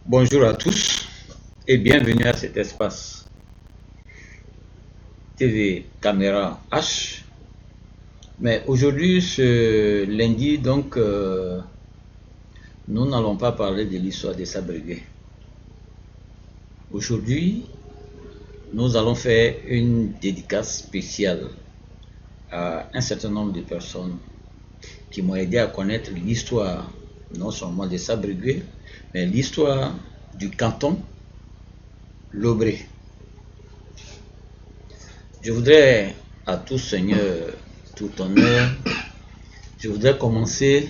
Bonjour à tous et bienvenue à cet espace TV Caméra H. Mais aujourd'hui, ce lundi, nous n'allons pas parler de l'histoire des Sabrégés. Aujourd'hui, nous allons faire une dédicace spéciale à un certain nombre de personnes qui m'ont aidé à connaître l'histoire, non seulement des Sabrégés, mais l'histoire du canton Lobré. Je voudrais à tout seigneur, tout honneur, je voudrais commencer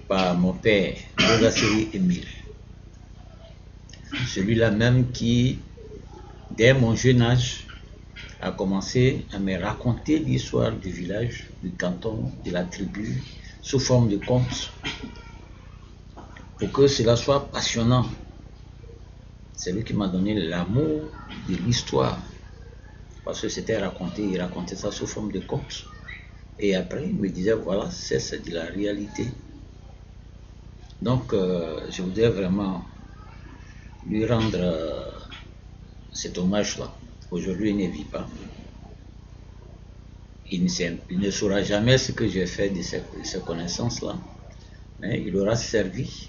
par mon père, Bogassiri Émile. Celui-là même qui, dès mon jeune âge, a commencé à me raconter l'histoire du village, du canton, de la tribu, sous forme de contes, pour que cela soit passionnant. C'est lui qui m'a donné l'amour de l'histoire, parce que c'était raconté, il racontait ça sous forme de contes. Et après, il me disait, voilà, c'est de la réalité. Donc, je voudrais vraiment lui rendre cet hommage-là. Aujourd'hui, il ne vit pas. Il ne saura jamais ce que j'ai fait de ces connaissances-là, mais il aura servi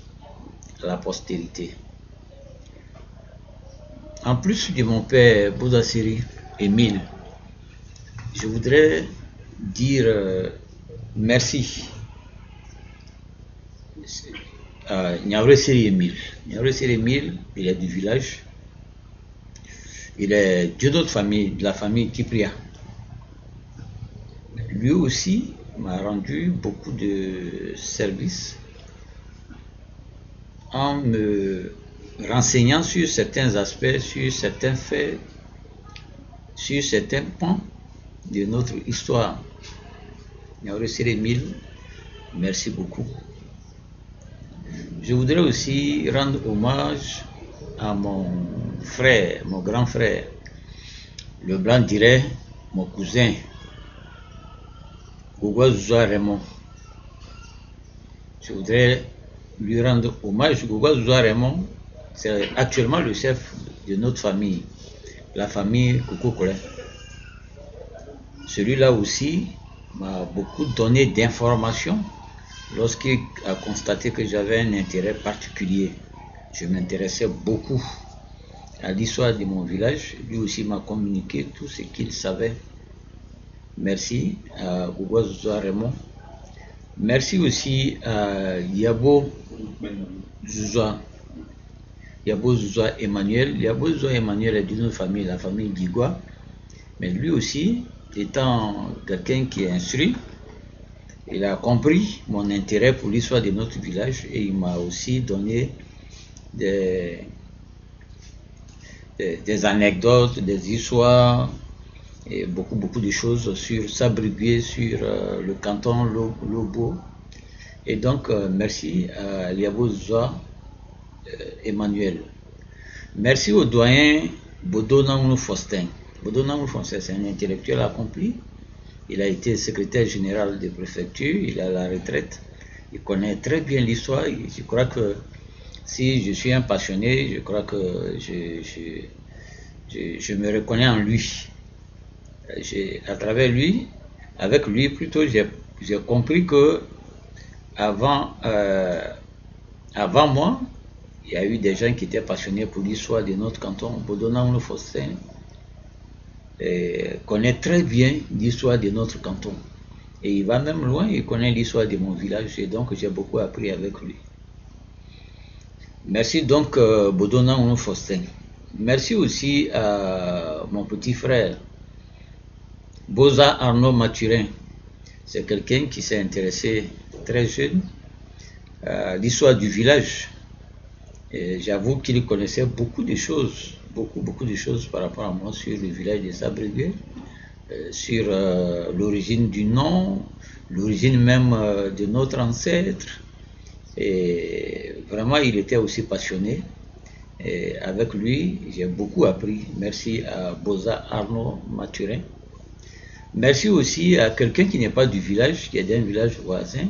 à la postérité. En plus de mon père Bogassiri Émile, je voudrais dire merci à Niavré Émile. Niavré Émile, il est du village. Il est d'une autre famille, de la famille Kipria. Lui aussi m'a rendu beaucoup de services en me renseignant sur certains aspects, sur certains faits, sur certains pans de notre histoire. Niavré Émile, merci beaucoup. Je voudrais aussi rendre hommage à mon frère, mon grand frère, le blanc dirait mon cousin, Gougouas Zouzoua Raymond. Je voudrais lui rendre hommage. Gougouas Zouzoua Raymond, c'est actuellement le chef de notre famille, la famille Koukou-Kolé. Celui-là aussi m'a beaucoup donné d'informations lorsqu'il a constaté que j'avais un intérêt particulier. Je m'intéressais beaucoup à l'histoire de mon village. Lui aussi m'a communiqué tout ce qu'il savait. Merci à Gougouas Zouzoua Raymond. Merci aussi à Yabo Zouzoua Emmanuel. Yabo Zouzoua Emmanuel est d'une autre famille, la famille Digua. Mais lui aussi, étant quelqu'un qui est instruit, il a compris mon intérêt pour l'histoire de notre village et il m'a aussi donné des anecdotes, des histoires et beaucoup de choses sur Sabrégé, sur le canton Lobo. Et donc, merci à Liabo Zouzoua Emmanuel. Merci au doyen Bodo Namounou Faustin. Bodo Namounou Faustin, c'est un intellectuel accompli. Il a été secrétaire général de préfecture, il est à la retraite. Il connaît très bien l'histoire. Je crois que si je suis un passionné, je crois que je me reconnais en lui. À travers lui, avec lui plutôt, j'ai compris que avant moi, il y a eu des gens qui étaient passionnés pour l'histoire de notre canton. Bodo Namounou Faustin connaît très bien l'histoire de notre canton. Et il va même loin, il connaît l'histoire de mon village. Et donc, j'ai beaucoup appris avec lui. Merci donc Bodo Namounou Faustin. Merci aussi à mon petit frère, Boza Arnaud Mathurin. C'est quelqu'un qui s'est intéressé très jeune à l'histoire du village. Et j'avoue qu'il connaissait beaucoup de choses, beaucoup de choses par rapport à moi sur le village de Sabrégé, sur l'origine du nom, l'origine même de notre ancêtre. Et vraiment, il était aussi passionné. Et avec lui, j'ai beaucoup appris. Merci à Boza Arnaud Mathurin. Merci aussi à quelqu'un qui n'est pas du village, qui est d'un village voisin,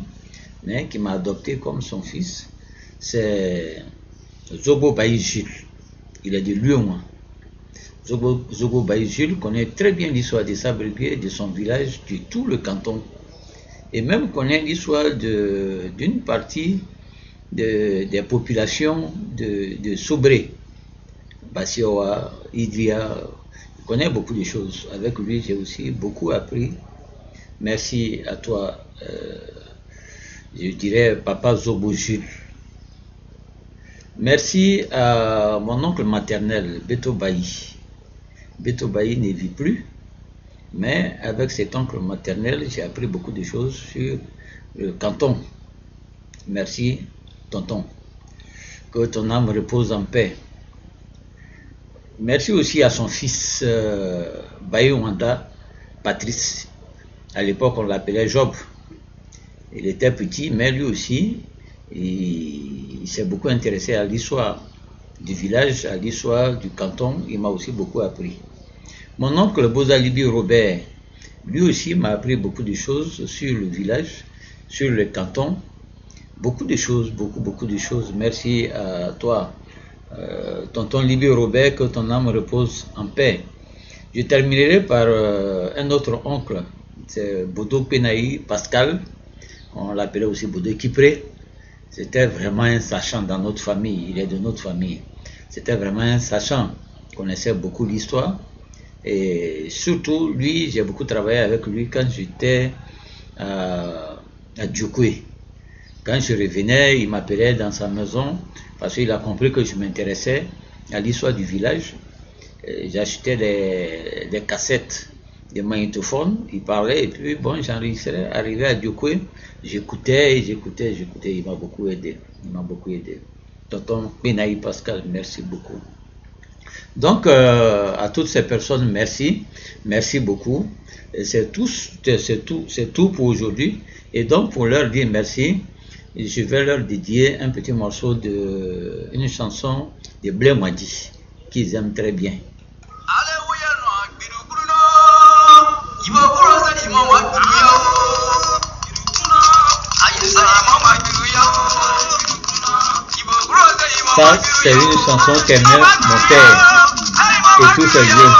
mais qui m'a adopté comme son fils. C'est Zobo Baï Jules. Il est de Lyon. Zobo Baï Jules connaît très bien l'histoire de sa brigade, de son village, de tout le canton. Et même connaît l'histoire d'une partie des populations de Sobré, Bassioa, Idria. Il connaît beaucoup de choses. Avec lui, j'ai aussi beaucoup appris. Merci à toi, je dirais Papa Zobo Jules. Merci à mon oncle maternel, Beto Baï. Beto Baï ne vit plus, mais avec cet oncle maternel, j'ai appris beaucoup de choses sur le canton. Merci, tonton. Que ton âme repose en paix. Merci aussi à son fils, Baï Wanda, Patrice. À l'époque, on l'appelait Job. Il était petit, mais lui aussi, il s'est beaucoup intéressé à l'histoire du village, à l'histoire du canton. Il m'a aussi beaucoup appris. Mon oncle Bozalibi Robert, lui aussi m'a appris beaucoup de choses sur le village, sur le canton. Beaucoup de choses, beaucoup de choses. Merci à toi, tonton Libi Robert, que ton âme repose en paix. Je terminerai par un autre oncle, c'est Bodo Penaï Pascal. On l'appelait aussi Bodo Kipré. C'était vraiment un sachant dans notre famille, il est de notre famille. C'était vraiment un sachant, il connaissait beaucoup l'histoire. Et surtout, lui, j'ai beaucoup travaillé avec lui quand j'étais à Djoukoué. Quand je revenais, il m'appelait dans sa maison parce qu'il a compris que je m'intéressais à l'histoire du village. J'achetais des cassettes, des magnétophones, il parlait et puis bon, j'enregistrais. Arrivé à Djoukoué, j'écoutais, il m'a beaucoup aidé. Tonton Benaï Pascal, merci beaucoup. Donc, à toutes ces personnes, merci beaucoup. C'est tout pour aujourd'hui. Et donc, pour leur dire merci, je vais leur dédier un petit morceau une chanson de Blé Madi, qu'ils aiment très bien. Ça, c'est une chanson qu'aimait mon père et tous ses vieux.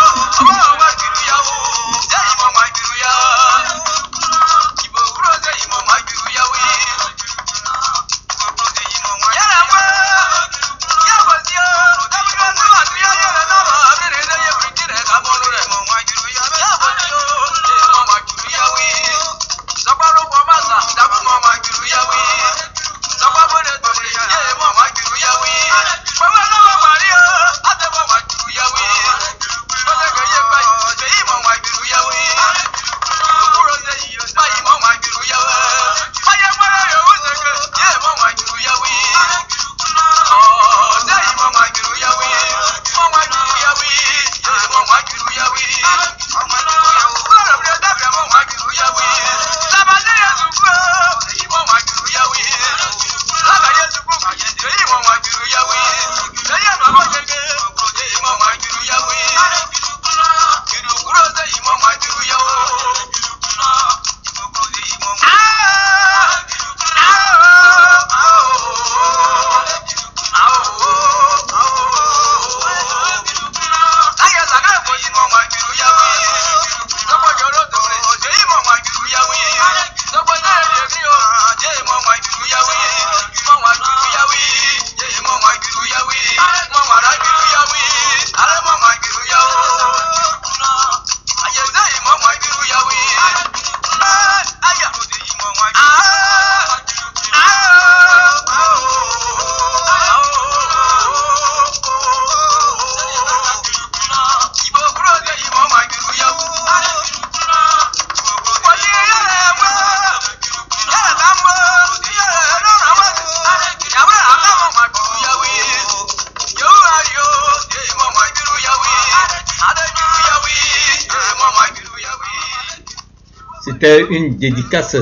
C'était une dédicace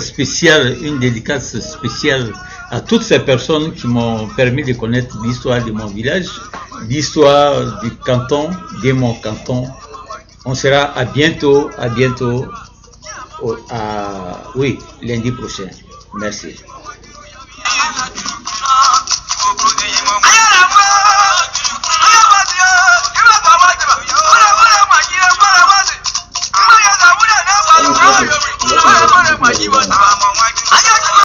spéciale à toutes ces personnes qui m'ont permis de connaître l'histoire de mon village, l'histoire du canton, de mon canton. On sera à bientôt, lundi prochain. Merci.